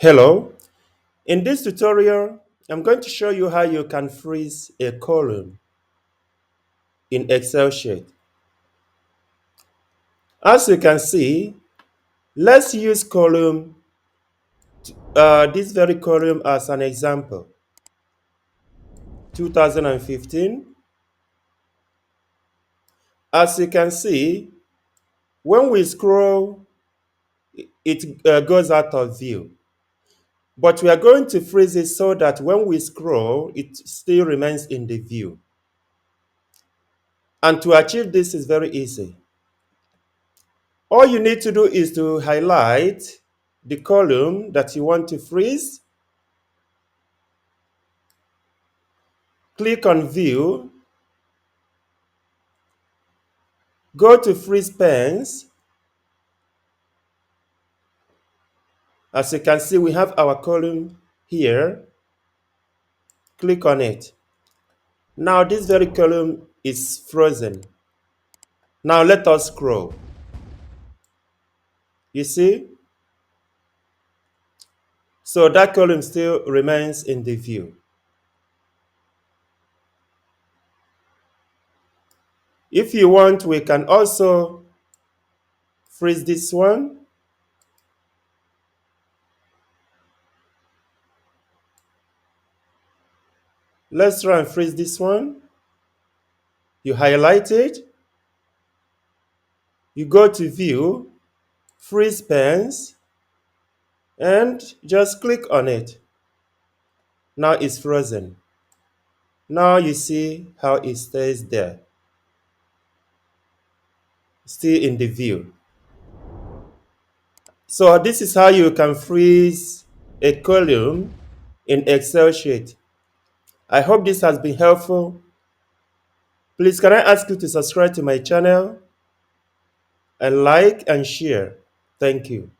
Hello, in this tutorial, I'm going to show you how you can freeze a column in Excel sheet. As you can see, let's use this very column as an example. 2015. As you can see, when we scroll, it goes out of view. But we are going to freeze it so that when we scroll, it still remains in the view. And to achieve this is very easy. All you need to do is to highlight the column that you want to freeze, click on View, go to Freeze Pens. As you can see, we have our column here. Click on it. Now this very column is frozen. Now let us scroll. You see? So that column still remains in the view. If you want, we can also freeze this one. Let's try and freeze this one. You highlight it. You go to View, Freeze Pens, and just click on it. Now it's frozen. Now you see how it stays there, still in the view. So this is how you can freeze a column in Excel sheet. I hope this has been helpful. Please can I ask you to subscribe to my channel and like and share. Thank you.